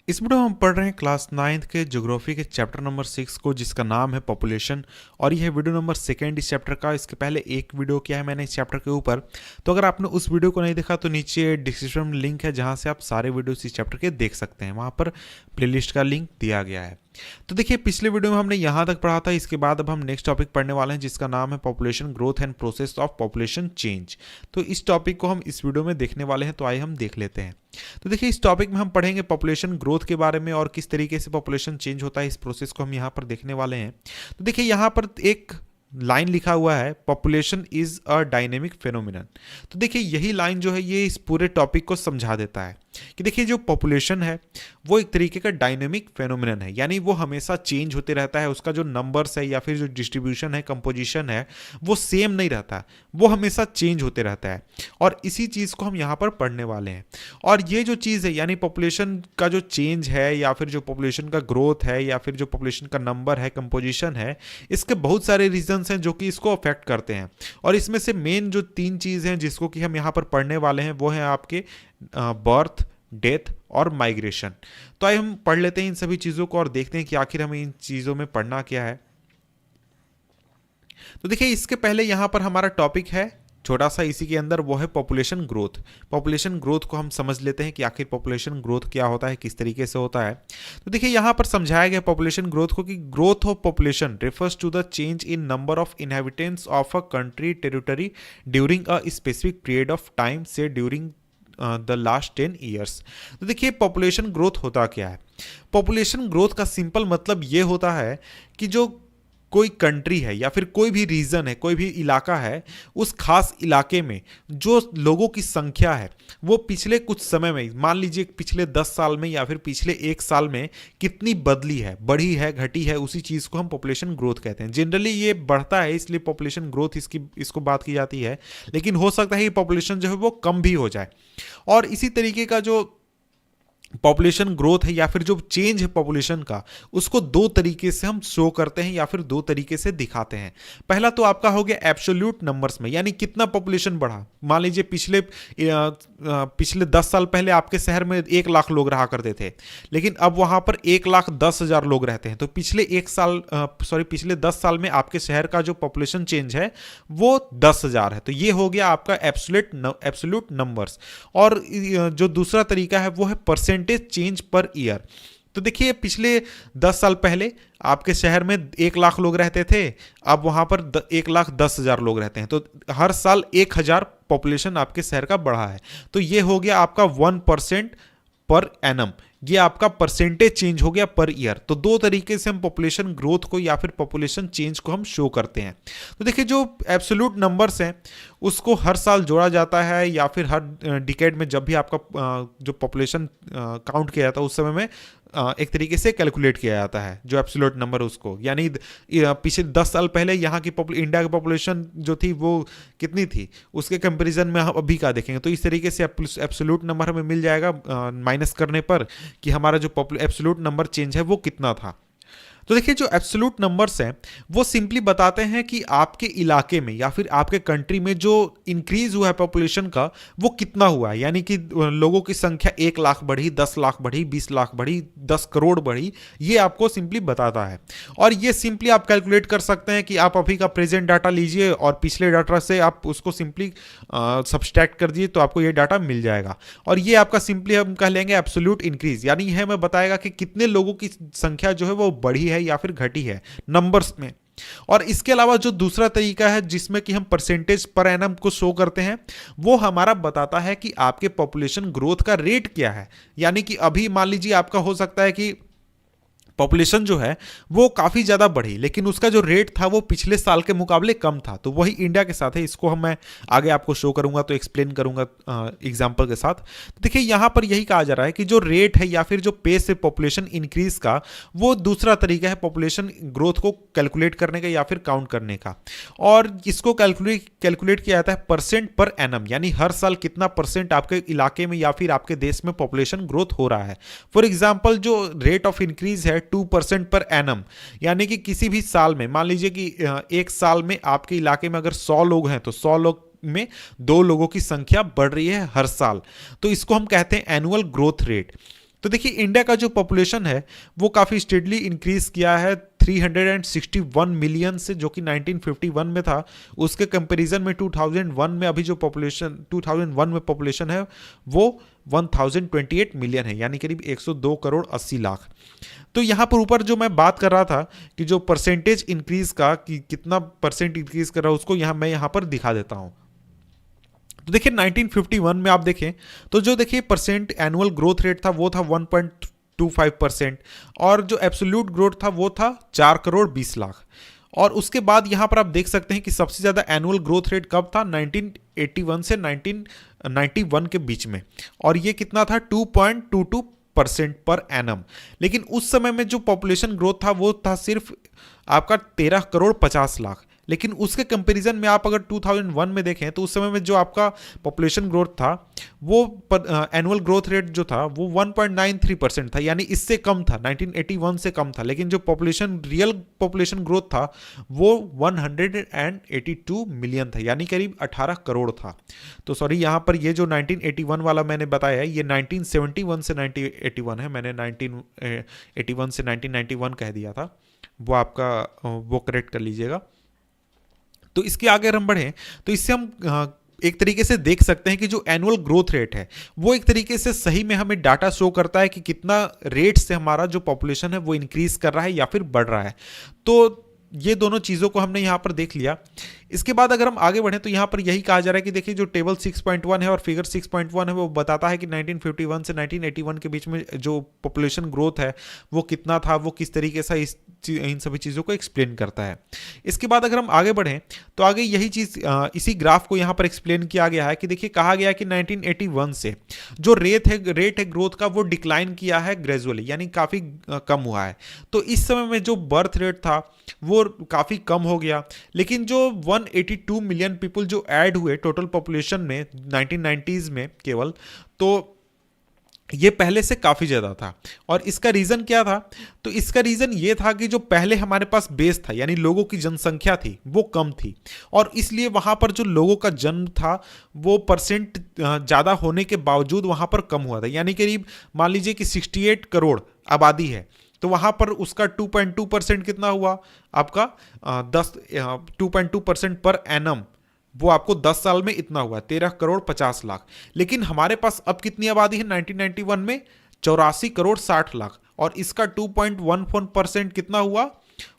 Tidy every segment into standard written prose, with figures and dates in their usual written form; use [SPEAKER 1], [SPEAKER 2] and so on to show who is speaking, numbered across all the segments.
[SPEAKER 1] इस वीडियो में हम पढ़ रहे हैं क्लास 9th के ज्योग्राफी के चैप्टर नंबर 6 को, जिसका नाम है पॉपुलेशन। और यह वीडियो नंबर सेकेंड इस चैप्टर का। इसके पहले एक वीडियो किया है मैंने इस चैप्टर के ऊपर, तो अगर आपने उस वीडियो को नहीं देखा तो नीचे डिस्क्रिप्शन में लिंक है जहां से आप सारे वीडियोस इस चैप्टर के देख सकते हैं। वहां पर प्लेलिस्ट का लिंक दिया गया है। तो देखिए, पिछले वीडियो में हमने यहाँ तक पढ़ा था। इसके बाद अब हम नेक्स्ट टॉपिक पढ़ने वाले हैं जिसका नाम है population growth and process of population change. तो इस टॉपिक को हम इस वीडियो में देखने वाले हैं, तो आइए हम देख लेते हैं। तो देखिए, इस टॉपिक में हम पढ़ेंगे पॉपुलेशन ग्रोथ के बारे में और किस तरीके से पॉपुलेशन चेंज होता है। इस प्रोसेस को हम यहाँ पर देखने वाले हैं। तो देखिए, यहाँ पर एक लाइन लिखा हुआ है, population is a dynamic phenomenon. तो देखिए, यही लाइन जो है ये इस पूरे टॉपिक को समझा देता है कि देखिए, जो पॉपुलेशन है वो एक तरीके का डायनेमिक फेनोमिनन है, यानी वो हमेशा चेंज होते रहता है। उसका जो नंबर्स है या फिर जो डिस्ट्रीब्यूशन है, कंपोजिशन है, वो सेम नहीं रहता, वो हमेशा चेंज होते रहता है। और इसी चीज़ को हम यहाँ पर पढ़ने वाले हैं। और ये जो चीज़ है, यानी पॉपुलेशन का जो चेंज है या फिर जो पॉपुलेशन का ग्रोथ है या फिर जो पॉपुलेशन का नंबर है, कंपोजिशन है, इसके बहुत सारे रीजंस हैं जो कि इसको अफेक्ट करते हैं। और इसमें से मेन जो 3 चीज़ हैं जिसको कि हम यहाँ पर पढ़ने वाले हैं वो हैं आपके बर्थ, डेथ और माइग्रेशन। तो आइए हम पढ़ लेते हैं इन सभी चीज़ों को और देखते हैं कि आखिर हमें इन चीज़ों में पढ़ना क्या है। तो देखिए, इसके पहले यहाँ पर हमारा टॉपिक है छोटा सा, इसी के अंदर वो है पॉपुलेशन ग्रोथ। पॉपुलेशन ग्रोथ को हम समझ लेते हैं कि आखिर पॉपुलेशन ग्रोथ क्या होता है, किस तरीके से होता है। तो देखिए, यहाँ पर समझाया गया पॉपुलेशन ग्रोथ को कि growth of population refers to the change in number of inhabitants of a country territory during a specific period of time, say during the last 10 years. तो देखिए, पॉपुलेशन ग्रोथ होता क्या है। पॉपुलेशन ग्रोथ का simple मतलब ये होता है कि जो कोई कंट्री है या फिर कोई भी रीजन है, कोई भी इलाका है, उस खास इलाके में जो लोगों की संख्या है वो पिछले कुछ समय में, मान लीजिए पिछले 10 साल में या फिर पिछले 1 साल में कितनी बदली है, बढ़ी है, घटी है, उसी चीज़ को हम पॉपुलेशन ग्रोथ कहते हैं। जनरली ये बढ़ता है इसलिए पॉपुलेशन ग्रोथ इसको बात की जाती है, लेकिन हो सकता है कि पॉपुलेशन जो है वो कम भी हो जाए। और इसी तरीके का जो पॉपुलेशन ग्रोथ है या फिर जो चेंज है पॉपुलेशन का, उसको 2 तरीके से हम शो करते हैं या फिर 2 तरीके से दिखाते हैं। पहला तो आपका हो गया एब्सोल्यूट नंबर्स में, यानी कितना पॉपुलेशन बढ़ा। मान लीजिए पिछले 10 साल पहले आपके शहर में 1 लाख लोग रहा करते थे, लेकिन अब वहां पर 1,10,000 लोग रहते हैं। तो पिछले 10 साल में आपके शहर का जो पॉपुलेशन चेंज है वो 10,000 है। तो ये हो गया आपका एब्सोल्यूट नंबर्स। और जो दूसरा तरीका है वो है परसेंटेज चेंज पर ईयर। तो देखिए, पिछले 10 साल पहले आपके शहर में 1 लाख लोग रहते थे, अब वहां पर 1,10,000 लोग रहते हैं। तो हर साल 1,000 पॉपुलेशन आपके शहर का बढ़ा है। तो ये हो गया आपका 1% पर एनम। ये आपका परसेंटेज चेंज हो गया पर ईयर। तो 2 तरीके से हम पॉपुलेशन ग्रोथ को या फिर पॉपुलेशन चेंज को हम शो करते हैं। तो देखिए, जो एब्सोल्यूट नंबर्स हैं उसको हर साल जोड़ा जाता है या फिर हर डिकेड में जब भी आपका जो पॉपुलेशन काउंट किया जाता है उस समय में एक तरीके से कैलकुलेट किया जाता है जो एब्सोल्यूट नंबर उसको। यानी पिछले 10 साल पहले यहाँ की इंडिया की पॉपुलेशन जो थी वो कितनी थी, उसके कंपैरिजन में हम अभी का देखेंगे। तो इस तरीके से एब्सोल्यूट नंबर हमें मिल जाएगा माइनस करने पर कि हमारा जो एब्सोल्यूट नंबर चेंज है वो कितना था। तो देखिए, जो एब्सोल्यूट नंबर्स हैं वो सिंपली बताते हैं कि आपके इलाके में या फिर आपके कंट्री में जो इंक्रीज हुआ है पॉपुलेशन का वो कितना हुआ है। यानी कि लोगों की संख्या 1 लाख बढ़ी, 10 लाख बढ़ी, 20 लाख बढ़ी, 10 करोड़ बढ़ी, ये आपको सिंपली बताता है। और ये सिंपली आप कैलकुलेट कर सकते हैं कि आप अभी का प्रेजेंट डाटा लीजिए और पिछले डाटा से आप उसको सिंपली सब्सट्रैक्ट कर दीजिए तो आपको ये डाटा मिल जाएगा। और ये आपका सिंपली हम कह लेंगे एब्सोल्यूट इंक्रीज, यानी यह हमें बताएगा कि कितने लोगों की संख्या जो है वो बढ़ी है या फिर घटी है नंबर्स में। और इसके अलावा जो दूसरा तरीका है जिसमें कि हम परसेंटेज पर एनम को शो करते हैं, वो हमारा बताता है कि आपके पॉपुलेशन ग्रोथ का रेट क्या है। यानी कि अभी मान लीजिए आपका हो सकता है कि पॉपुलेशन जो है वो काफ़ी ज़्यादा बढ़ी, लेकिन उसका जो रेट था वो पिछले साल के मुकाबले कम था। तो वही इंडिया के साथ है, इसको मैं आगे आपको शो करूंगा तो एक्सप्लेन करूंगा एग्जांपल के साथ। तो देखिए, यहाँ पर यही कहा जा रहा है कि जो रेट है या फिर जो पेस है पॉपुलेशन इंक्रीज का, वो दूसरा तरीका है पॉपुलेशन ग्रोथ को कैलकुलेट करने का या फिर काउंट करने का। और इसको कैलकुलेट किया जाता है परसेंट पर एनम, यानी हर साल कितना परसेंट आपके इलाके में या फिर आपके देश में पॉपुलेशन ग्रोथ हो रहा है। फॉर एग्जाम्पल, जो रेट ऑफ इंक्रीज है 2% पर एनम, यानी कि किसी भी साल में मान लीजिए कि एक साल में आपके इलाके में अगर 100 लोग हैं तो 100 लोग में 2 लोगों की संख्या बढ़ रही है हर साल। तो इसको हम कहते हैं एनुअल ग्रोथ रेट। तो देखिए इंडिया का जो पॉपुलेशन है वो काफ़ी स्टेडली इंक्रीज किया है 361 मिलियन से, जो कि 1951 में था। उसके कंपैरिजन में 2001 में अभी जो पॉपुलेशन 2001 में पॉपुलेशन है वो 1028 मिलियन है, यानी करीब 102 करोड़ 80 लाख। तो यहाँ पर ऊपर जो मैं बात कर रहा था कि जो परसेंटेज इंक्रीज का कि कितना परसेंट इंक्रीज कर रहा है उसको मैं यहाँ पर दिखा देता हूँ। तो देखिए 1951 में आप देखें तो जो देखिए परसेंट एनुअल ग्रोथ रेट था वो था 1.25%, और जो एब्सोल्यूट ग्रोथ था वो था 4 करोड़ 20 लाख। और उसके बाद यहाँ पर आप देख सकते हैं कि सबसे ज़्यादा एनुअल ग्रोथ रेट कब था, 1981 से 1991 के बीच में, और ये कितना था 2.22% पर एनम। लेकिन उस समय में जो पॉपुलेशन ग्रोथ था वो था सिर्फ आपका 13 करोड़ 50 लाख। लेकिन उसके कंपैरिजन में आप अगर 2001 में देखें तो उस समय में जो आपका पॉपुलेशन ग्रोथ था वो एनुअल ग्रोथ रेट जो था वो 1.93% था, यानी इससे कम था, 1981 से कम था। लेकिन जो रियल पॉपुलेशन ग्रोथ था वो 182 मिलियन था, यानी करीब 18 करोड़ था। तो सॉरी, यहाँ पर ये जो 1981 वाला मैंने बताया है ये 1971 से 1981 है, मैंने 1981 से 1991 कह दिया था, वो आपका वो करेक्ट कर लीजिएगा। तो इसके आगे अगर हम बढ़ें तो इससे हम एक तरीके से देख सकते हैं कि जो एनुअल ग्रोथ रेट है वो एक तरीके से सही में हमें डाटा शो करता है कि कितना रेट से हमारा जो पॉपुलेशन है वो इंक्रीज कर रहा है या फिर बढ़ रहा है। तो ये दोनों चीज़ों को हमने यहाँ पर देख लिया। इसके बाद अगर हम आगे बढ़ें तो यहाँ पर यही कहा जा रहा है कि देखिए जो टेबल 6.1 है और फिगर 6.1 है वो बताता है कि 1951 से 1981 के बीच में जो पॉपुलेशन ग्रोथ है वो कितना था, वो किस तरीके से इन सभी चीज़ों को एक्सप्लेन करता है। इसके बाद अगर हम आगे बढ़ें तो आगे यही चीज़ इसी ग्राफ को यहाँ पर एक्सप्लेन किया गया है कि देखिए कहा गया है कि 1981 से जो रेट है ग्रोथ का वो डिक्लाइन किया है ग्रेजुअली, यानी काफ़ी कम हुआ है। तो इस समय में जो बर्थ रेट था वो काफ़ी कम हो गया, लेकिन जो 182 मिलियन पीपल जो ऐड हुए टोटल पॉपुलेशन में 1990s में केवल, तो ये पहले से काफ़ी ज़्यादा था। और इसका रीज़न क्या था, तो इसका रीज़न ये था कि जो पहले हमारे पास बेस था यानी लोगों की जनसंख्या थी वो कम थी, और इसलिए वहाँ पर जो लोगों का जन्म था वो परसेंट ज़्यादा होने के बावजूद वहाँ पर कम हुआ था। यानी करीब मान लीजिए कि 68 करोड़ आबादी है, तो वहाँ पर उसका 2.2% कितना हुआ आपका 2.2% पर एनम, वो आपको 10 साल में इतना हुआ 13 करोड़ 50 लाख। लेकिन हमारे पास अब कितनी आबादी है 1991 में 84 करोड़ 60 लाख, और इसका 2.14% कितना हुआ,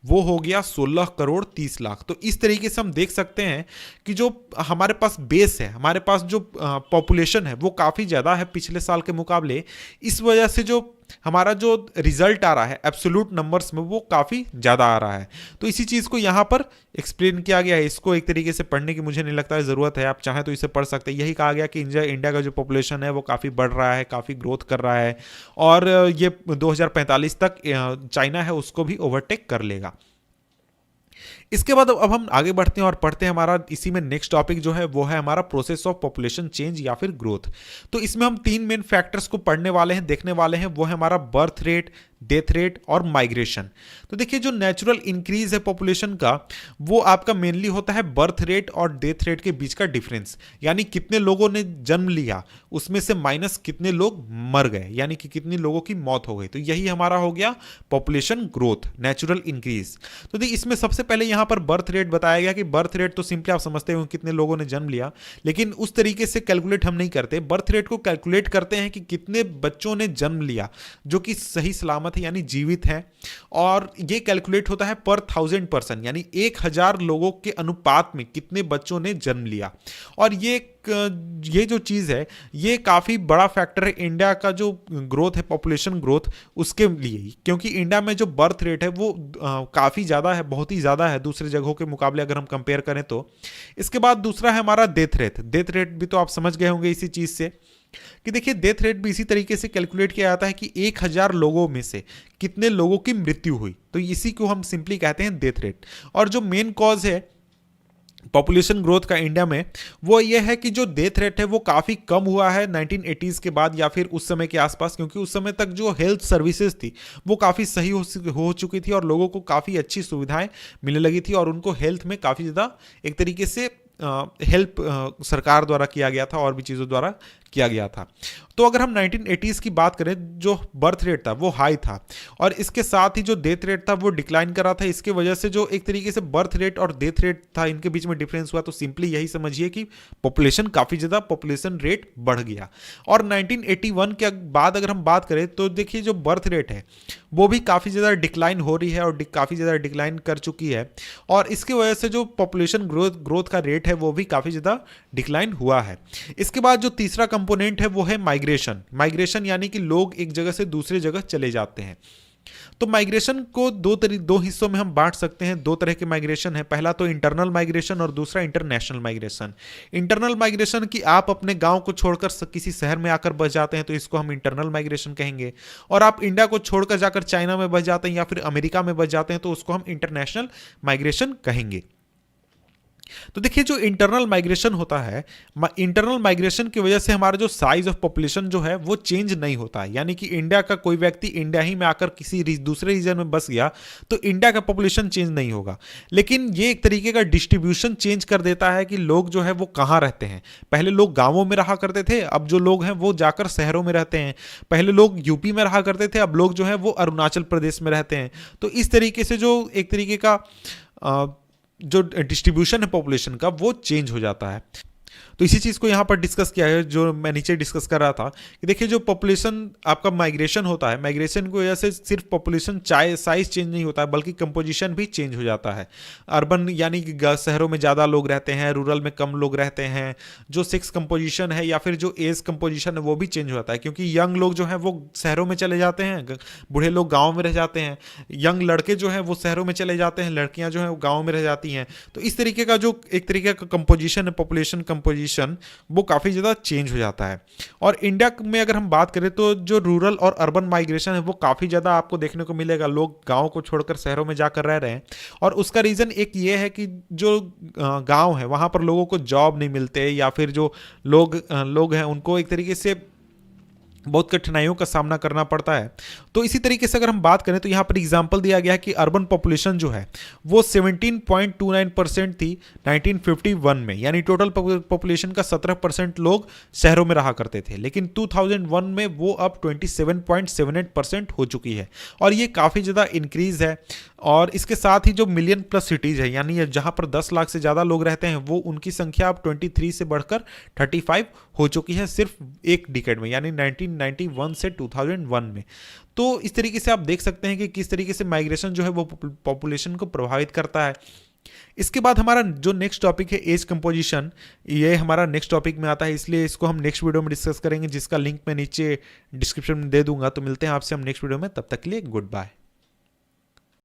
[SPEAKER 1] वो हो गया 16 करोड़ 30 लाख। तो इस तरीके से हम देख सकते हैं कि जो हमारे पास बेस है, हमारे पास जो पॉपुलेशन है वो काफ़ी ज़्यादा है पिछले साल के मुकाबले। इस वजह से जो हमारा जो रिजल्ट आ रहा है एब्सोल्यूट नंबर्स में वो काफ़ी ज़्यादा आ रहा है। तो इसी चीज़ को यहाँ पर एक्सप्लेन किया गया है। इसको एक तरीके से पढ़ने की मुझे नहीं लगता है ज़रूरत है, आप चाहें तो इसे पढ़ सकते हैं। यही कहा गया कि इंडिया का जो पॉपुलेशन है वो काफ़ी बढ़ रहा है, काफ़ी ग्रोथ कर रहा है, और ये 2045 तक चाइना है उसको भी ओवरटेक कर लेगा। इसके बाद अब हम आगे बढ़ते हैं और पढ़ते हैं हमारा इसी में नेक्स्ट टॉपिक जो है वो है हमारा प्रोसेस ऑफ पॉपुलेशन चेंज या फिर ग्रोथ। तो इसमें हम 3 मेन फैक्टर्स को पढ़ने वाले हैं, देखने वाले हैं। वो है हमारा बर्थ रेट, डेथ रेट और माइग्रेशन। तो देखिए जो नेचुरल इंक्रीज है पॉपुलेशन का वो आपका मेनली होता है बर्थ रेट और डेथ रेट के बीच का डिफरेंस, यानी कितने लोगों ने जन्म लिया उसमें से माइनस कितने लोग मर गए, यानी कि कितने लोगों की मौत हो गई। तो यही हमारा हो गया पॉपुलेशन ग्रोथ, नेचुरल इंक्रीज। तो देखिए इसमें सबसे पहले यहाँ पर बर्थ रेट बताया गया कि बर्थ रेट तो सिंपली आप समझते हो कितने लोगों ने जन्म लिया, लेकिन उस तरीके से कैलकुलेट हम नहीं करते। बर्थ रेट को कैलकुलेट करते हैं कि कितने बच्चों ने जन्म लिया जो कि सही सलामत है यानी जीवित है, और ये कैलकुलेट होता है पर 1000 पर्सन, यानी 1000 लोगों के अनुपात में कितने बच्चों ने जन्म लिया। और ये जो चीज़ है ये काफ़ी बड़ा फैक्टर है इंडिया का जो ग्रोथ है पॉपुलेशन ग्रोथ उसके लिए, क्योंकि इंडिया में जो बर्थ रेट है वो काफ़ी ज़्यादा है, बहुत ही ज़्यादा है दूसरे जगहों के मुकाबले अगर हम कंपेयर करें तो। इसके बाद दूसरा है हमारा डेथ रेट। डेथ रेट भी तो आप समझ गए होंगे इसी चीज़ से कि देखिए डेथ रेट भी इसी तरीके से कैलकुलेट किया जाता है कि 1000 लोगों में से कितने लोगों की मृत्यु हुई, तो इसी को हम सिंपली कहते हैं डेथ रेट। और जो मेन कॉज है पॉपुलेशन ग्रोथ का इंडिया में वो ये है कि जो डेथ रेट है वो काफ़ी कम हुआ है 1980s के बाद या फिर उस समय के आसपास, क्योंकि उस समय तक जो हेल्थ सर्विसेज थी वो काफ़ी सही हो चुकी थी और लोगों को काफ़ी अच्छी सुविधाएं मिलने लगी थी और उनको हेल्थ में काफ़ी ज़्यादा एक तरीके से हेल्प सरकार द्वारा किया गया था और भी चीज़ों द्वारा किया गया था। तो अगर हम 1980s की बात करें, जो बर्थ रेट था वो हाई था और इसके साथ ही जो डेथ रेट था वो डिक्लाइन कर रहा था। इसके वजह से जो एक तरीके से बर्थ रेट और डेथ रेट था, इनके बीच में डिफरेंस हुआ। तो सिंपली यही समझिए कि पॉपुलेशन काफ़ी ज़्यादा पॉपुलेशन रेट बढ़ गया। और 1981 के बाद अगर हम बात करें तो देखिए जो बर्थ रेट है वो भी काफ़ी ज़्यादा डिक्लाइन हो रही है और काफ़ी ज़्यादा डिक्लाइन कर चुकी है। और इसकी वजह से जो पॉपुलेशन ग्रोथ का रेट है वो भी काफ़ी ज़्यादा डिक्लाइन हुआ है। इसके बाद जो तीसरा कंपोनेंट है वो है माइग्रेशन यानी कि लोग एक जगह से दूसरी जगह चले जाते हैं। तो माइग्रेशन को दो हिस्सों में हम बांट सकते हैं। दो तरह के माइग्रेशन है, पहला तो इंटरनल माइग्रेशन और दूसरा इंटरनेशनल माइग्रेशन। इंटरनल माइग्रेशन की आप अपने गांव को छोड़कर किसी शहर में आकर बस जाते हैं तो इसको हम इंटरनल माइग्रेशन कहेंगे। और आप इंडिया को छोड़कर जाकर चाइना में बस जाते हैं या फिर अमेरिका में बस जाते हैं तो उसको हम इंटरनेशनल माइग्रेशन कहेंगे। तो देखिए जो इंटरनल माइग्रेशन होता है, इंटरनल माइग्रेशन की वजह से हमारा जो साइज ऑफ पॉपुलेशन जो है वो चेंज नहीं होता है। यानी कि इंडिया का कोई व्यक्ति इंडिया ही में आकर किसी दूसरे रीजन में बस गया तो इंडिया का पॉपुलेशन चेंज नहीं होगा, लेकिन ये एक तरीके का डिस्ट्रीब्यूशन चेंज कर देता है कि लोग जो है वो कहाँ रहते हैं। पहले लोग गांवों में रहा करते थे, अब जो लोग हैं वो जाकर शहरों में रहते हैं। पहले लोग यूपी में रहा करते थे, अब लोग जो है वो अरुणाचल प्रदेश में रहते हैं। तो इस तरीके से जो एक तरीके का जो डिस्ट्रीब्यूशन है पॉपुलेशन का वो चेंज हो जाता है। तो इसी चीज़ को यहाँ पर डिस्कस किया है जो मैं नीचे डिस्कस कर रहा था कि देखिए जो पॉपुलेशन आपका माइग्रेशन होता है, माइग्रेशन की वजह से सिर्फ पॉपुलेशन साइज चेंज नहीं होता है बल्कि कंपोजिशन भी चेंज हो जाता है। अर्बन यानी कि शहरों में ज़्यादा लोग रहते हैं, रूरल में कम लोग रहते हैं। जो सेक्स कंपोजिशन है या फिर जो एज कंपोजिशन है वो भी चेंज हो जाता है, क्योंकि यंग लोग जो हैं वो शहरों में चले जाते हैं, बूढ़े लोग गाँव में रह जाते हैं। यंग लड़के जो हैं वो शहरों में चले जाते हैं, लड़कियाँ जो हैं वो गाँव में रह जाती हैं। तो इस तरीके का जो एक तरीके का कंपोजिशन है, पॉपुलेशन कंपोजिशन, वो काफ़ी ज़्यादा चेंज हो जाता है। और इंडिया में अगर हम बात करें तो जो रूरल और अर्बन माइग्रेशन है वो काफ़ी ज़्यादा आपको देखने को मिलेगा। लोग गाँव को छोड़कर शहरों में जाकर रह रहे हैं और उसका रीज़न एक ये है कि जो गाँव है वहाँ पर लोगों को जॉब नहीं मिलते या फिर जो लोग हैं उनको एक तरीके से बहुत कठिनाइयों का सामना करना पड़ता है। तो इसी तरीके से अगर हम बात करें तो यहाँ पर एग्जांपल दिया गया है कि अर्बन पॉपुलेशन जो है वो 17.29% थी 1951 में, यानी टोटल पॉपुलेशन का 17% लोग शहरों में रहा करते थे, लेकिन 2001 में वो अब 27.78% हो चुकी है और ये काफ़ी ज़्यादा इंक्रीज़ है। और इसके साथ ही जो मिलियन प्लस सिटीज़ है, यानी जहाँ पर 10 लाख से ज़्यादा लोग रहते हैं, वो उनकी संख्या अब 23 से बढ़कर 35 हो चुकी है सिर्फ एक डिकेड में, यानी 1991 से 2001 में। तो इस तरीके से आप देख सकते हैं कि किस तरीके से माइग्रेशन जो है वो पॉपुलेशन को प्रभावित करता है। इसके बाद हमारा जो नेक्स्ट टॉपिक है एज कंपोजिशन, ये हमारा नेक्स्ट टॉपिक में आता है, इसलिए इसको हम नेक्स्ट वीडियो में डिस्कस करेंगे, जिसका लिंक मैं नीचे डिस्क्रिप्शन में दे दूंगा। तो मिलते हैं आपसे हम नेक्स्ट वीडियो में, तब तक के लिए गुड बाय।